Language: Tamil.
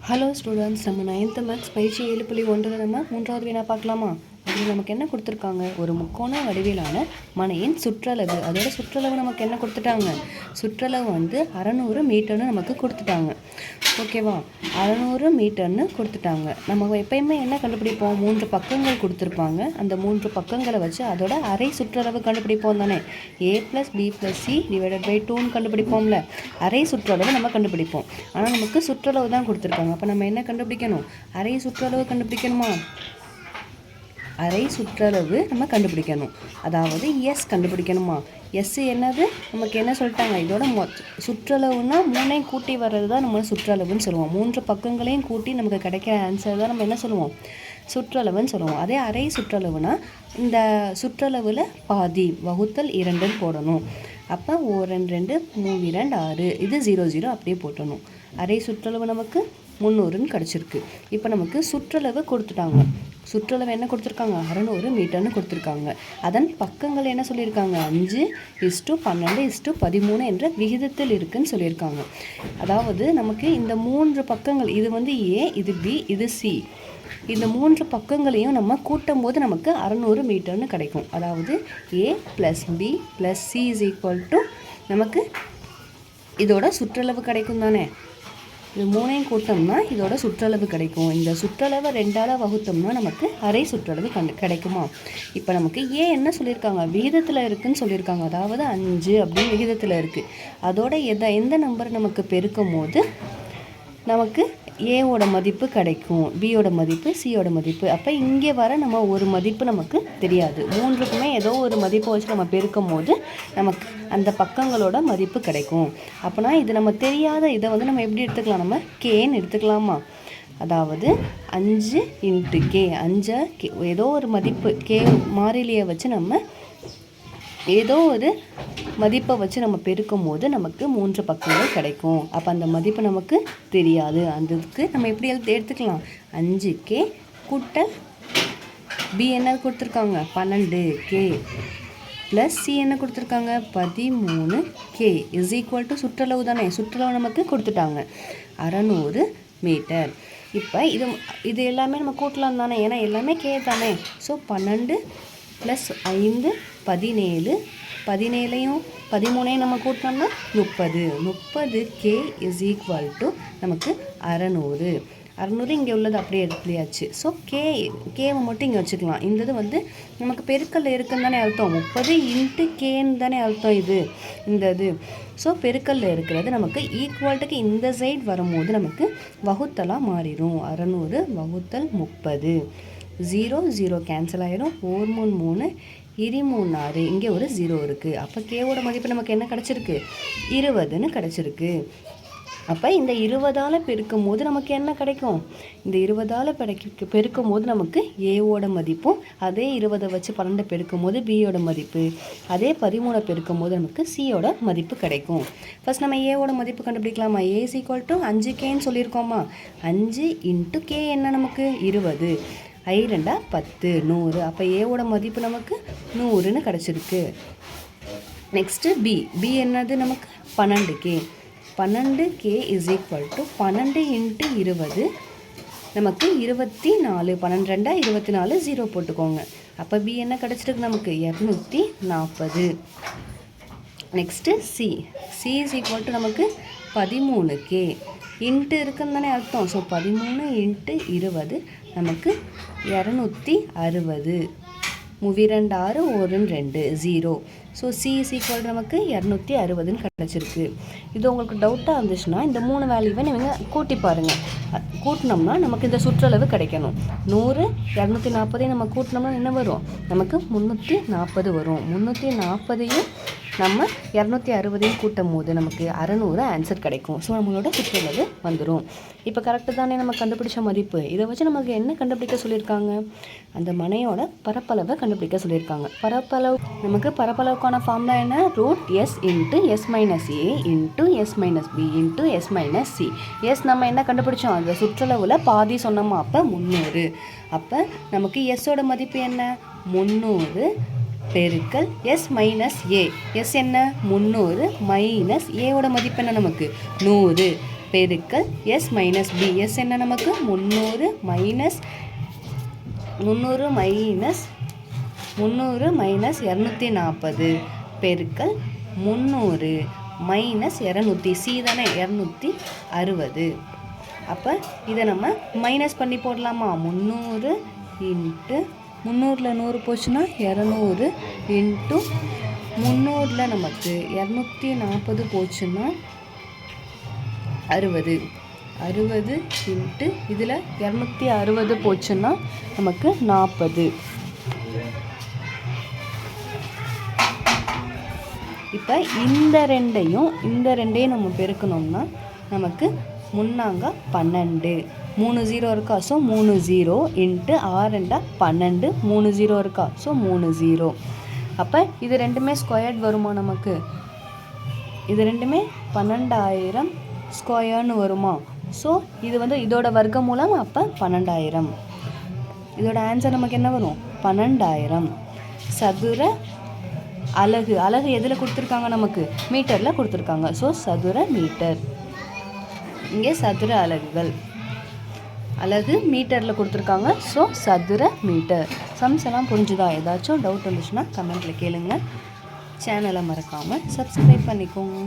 ஹலோ ஸ்டூடெண்ட்ஸ், நம்ம 9th மேக்ஸ் பயிற்சி 7.1 நம்ம மூன்றாவது வினா பார்க்கலாமா? அதில் நமக்கு என்ன கொடுத்துருக்காங்க? ஒரு முக்கோண வடிவிலான மனையின் சுற்றளவு, அதோட சுற்றளவு நமக்கு என்ன கொடுத்துட்டாங்க? சுற்றளவு 600 மீட்டர்னு நமக்கு கொடுத்துட்டாங்க. ஓகேவா? 600 மீட்டர்னு கொடுத்துட்டாங்க. நம்ம எப்பயுமே என்ன கண்டுபிடிப்போம்? 3 பக்கங்கள் கொடுத்துருப்பாங்க. அந்த 3 பக்கங்களை வச்சு அதோட அரை சுற்றளவு கண்டுபிடிப்போம் தானே. a+b+c/2ன்னு கண்டுபிடிப்போம்ல. அரை சுற்றளவு நம்ம கண்டுபிடிப்போம். ஆனால் நமக்கு சுற்றளவு தான் கொடுத்துருக்காங்க. அப்போ நம்ம என்ன கண்டுபிடிக்கணும்? அரை சுற்றளவு கண்டுபிடிக்கணுமா? அரை சுற்றளவு நம்ம கண்டுபிடிக்கணும். அதாவது எஸ் கண்டுபிடிக்கணுமா? எஸ் என்னது? நமக்கு என்ன சொல்லிட்டாங்க? இதோட சுற்றளவுனா 3ஐயும் கூட்டி வர்றது தான் நம்ம சுற்றளவுன்னு சொல்லுவோம். 3 பக்கங்களையும் கூட்டி நமக்கு கிடைக்கிற ஆன்சர் தான் நம்ம என்ன சொல்லுவோம்? சுற்றளவுன்னு சொல்லுவோம். அதே அரை சுற்றளவுனா இந்த சுற்றளவில் பாதி வகுத்தல் 2ன்னு போடணும். அப்போ 2 2 3 2 6, இது 0 0 அப்படியே போட்டணும். அரை சுற்றளவு நமக்கு 300ன்னு கிடச்சிருக்கு. இப்போ நமக்கு சுற்றளவு கொடுத்துட்டாங்க. சுற்றளவு என்ன கொடுத்துருக்காங்க? 600 மீட்டர்னு கொடுத்துருக்காங்க. அதன் பக்கங்கள் என்ன சொல்லியிருக்காங்க? 5:12:13 என்ற விகிதத்தில் இருக்குன்னு சொல்லியிருக்காங்க. அதாவது நமக்கு இந்த 3 பக்கங்கள், இது ஏ, இது பி, இது சி, இந்த 3 பக்கங்களையும் நம்ம கூட்டும் போது நமக்கு 600 மீட்டர்னு கிடைக்கும். அதாவது a+b+c நமக்கு இதோட சுற்றளவு கிடைக்கும் தானே. இது 3ஐயும் கூட்டம்னா இதோட சுற்றளவு கிடைக்கும். இந்த சுற்றளவை 2ஆல் வகுத்தோம்னா நமக்கு அரை சுற்றளவு கிடைக்குமா? இப்போ நமக்கு ஏ என்ன சொல்லியிருக்காங்க? விகிதத்தில் இருக்குதுன்னு சொல்லியிருக்காங்க. அதாவது 5 அப்படின்னு விகிதத்தில் இருக்குது. அதோட எந்த நம்பர் நமக்கு பெருக்கும் போது நமக்கு ஏவோட மதிப்பு கிடைக்கும், பியோட மதிப்பு, சியோட மதிப்பு. அப்போ இங்கே வர நம்ம ஒரு மதிப்பு நமக்கு தெரியாது. 3க்குமே ஏதோ ஒரு மதிப்பை வச்சு நம்ம பெருக்கும் போது நமக்கு அந்த பக்கங்களோட மதிப்பு கிடைக்கும். அப்போனா இது நம்ம தெரியாத இதை நம்ம எப்படி எடுத்துக்கலாம்? நம்ம கேன்னு எடுத்துக்கலாமா? அதாவது 5 × k, 5 ஏதோ ஒரு மதிப்பு கே மாறிலியை வச்சு நம்ம ஏதோ ஒரு மதிப்பை வச்சு நம்ம பெருக்கும் போது நமக்கு 3 பக்கங்கள் கிடைக்கும். அப்போ அந்த மதிப்பு நமக்கு தெரியாது. அதுக்கு நம்ம எப்படி எடுத்துக்கலாம்? 5k கூட்டல் b என்ன கொடுத்துருக்காங்க? 12k + c என்ன கொடுத்துருக்காங்க? 13k = சுற்றளவு தானே. சுற்றளவு நமக்கு கொடுத்துட்டாங்க 600 மீட்டர். இப்போ இது எல்லாமே நம்ம கூட்டலாம் தானே, ஏன்னா எல்லாமே கே தானே. ஸோ 12 + 5 17, 17ஐயும் 13ஐயும் நம்ம கூட்டினோம்னா 30. 30k = நமக்கு 600. 600 இங்கே உள்ளது அப்படியே எடுத்துலையாச்சு. ஸோ கேவை மட்டும் இங்கே வச்சுக்கலாம். இந்த நமக்கு பெருக்கல்ல இருக்குன்னு தானே அர்த்தம். 30 × kன்னு தானே அர்த்தம் இது. ஸோ பெருக்கல்ல இருக்கிறது நமக்கு ஈக்குவல்ட்டுக்கு இந்த சைடு வரும்போது நமக்கு வகுத்தலாக மாறிடும். 600 / 30. 0 0 கேன்சல் ஆகிடும். 4 3 3, 3 6, இங்கே ஒரு 0 இருக்குது. அப்போ கேவோட மதிப்பு நமக்கு என்ன கிடச்சிருக்கு? 20ன்னு கிடச்சிருக்கு. அப்போ இந்த 20ஆல் பெருக்கும் போது நமக்கு என்ன கிடைக்கும்? இந்த 20ஆல் பெருக்கும் போது நமக்கு ஏவோட மதிப்பும், அதே 20 வச்சு 12 பெருக்கும் போது பியோட மதிப்பு, அதே 13 பெருக்கும் போது நமக்கு சியோட மதிப்பு கிடைக்கும். ஃபர்ஸ்ட் நம்ம ஏவோட மதிப்பு கண்டுபிடிக்கலாமா? a = 5kன்னு சொல்லியிருக்கோமா? 5 × k என்ன நமக்கு? 20. 2 10, 100. அப்போ ஏவோட மதிப்பு நமக்கு 100ன்னு கிடச்சிருக்கு. நெக்ஸ்ட்டு பி என்னது? நமக்கு 12k. 12k = 12 × 20 நமக்கு 24. 12 2 24, 0 போட்டுக்கோங்க. அப்போ பி என்ன கிடச்சிருக்கு நமக்கு? 240. நெக்ஸ்ட்டு சி = நமக்கு 13k. இன்ட்டு இருக்குன்னு தானே அர்த்தம். ஸோ 13 × 20 நமக்கு 260. 2 6, 1 2, 0. ஸோ சி = நமக்கு 260ன்னு கிடச்சிருக்கு. இது உங்களுக்கு டவுட்டாக இருந்துச்சுன்னா இந்த 3 வேல்யூவை நீங்கள் கூட்டி பாருங்கள். கூட்டினோம்னா நமக்கு இந்த சுற்றளவு கிடைக்கணும். 100 240 நம்ம கூட்டினோம்னா என்ன வரும்? நமக்கு 340 வரும். 340ஐயும் நம்ம 260ஐயும் கூட்டும் போது நமக்கு 600 ஆன்சர் கிடைக்கும். ஸோ நம்மளோட சுற்றளவு வந்துடும். இப்போ கரெக்டு தானே நம்ம கண்டுபிடிச்ச மதிப்பு. இதை வச்சு நமக்கு என்ன கண்டுபிடிக்க சொல்லியிருக்காங்க? அந்த மனையோட பரப்பளவை கண்டுபிடிக்க சொல்லியிருக்காங்க. நமக்கு பரப்பளவுக்கான ஃபார்முலா என்ன? √s × s - a × s - b × s - c. S நம்ம என்ன கண்டுபிடிச்சோம்? அந்த சுற்றளவில் பாதி சொன்னோமா? அப்போ 300. அப்போ நமக்கு எஸ்ஸோட மதிப்பு என்ன? 300 பெருக்கல் எஸ் - a. எஸ் என்ன? 300 - ஏவோட மதிப்பு என்ன? நமக்கு 100 பெருக்கல் எஸ் மைனஸ் பி. எஸ் என்ன நமக்கு 300 மைனஸ் 240 பெருக்கல் 300 மைனஸ் 200. சி தானே 260. அப்போ இதை நம்ம மைனஸ் பண்ணி போடலாமா? 300 இன்ட்டு 300ல் 100 போச்சுன்னா 200 இன்ட்டு 300ல் நமக்கு 240 போச்சுன்னா 60 இன்ட்டு இதில் 260 போச்சுன்னா நமக்கு 40. இப்போ இந்த ரெண்டையும் நம்ம பெருக்கணும்னா நமக்கு முன்னாங்க 12. 3 0 இருக்கா? So 3 0 into 6 12. 3 0 இருக்கா? ஸோ 3 0. அப்போ இது ரெண்டுமே ஸ்கொயர்ட் வருமா நமக்கு? இது ரெண்டுமே 12,000 ஸ்கொயர்னு வருமா? ஸோ இது இதோட வர்க்கமூலம். அப்போ 12,000. இதோட ஆன்சர் நமக்கு என்ன வரும்? 12,000. சதுர அலகு எதில் கொடுத்துருக்காங்க? நமக்கு மீட்டரில் கொடுத்துருக்காங்க. ஸோ சதுர மீட்டர். இங்கே சதுர அலகுகள், அலகு மீட்டரில் கொடுத்துருக்காங்க. ஸோ சதுர மீட்டர். சம்ஸ் எல்லாம் புரிஞ்சுதா? ஏதாச்சும் டவுட் வந்துச்சுன்னா கமெண்ட்டில் கேளுங்க. சேனலை மறக்காமல் சப்ஸ்கிரைப் பண்ணிக்கோங்க.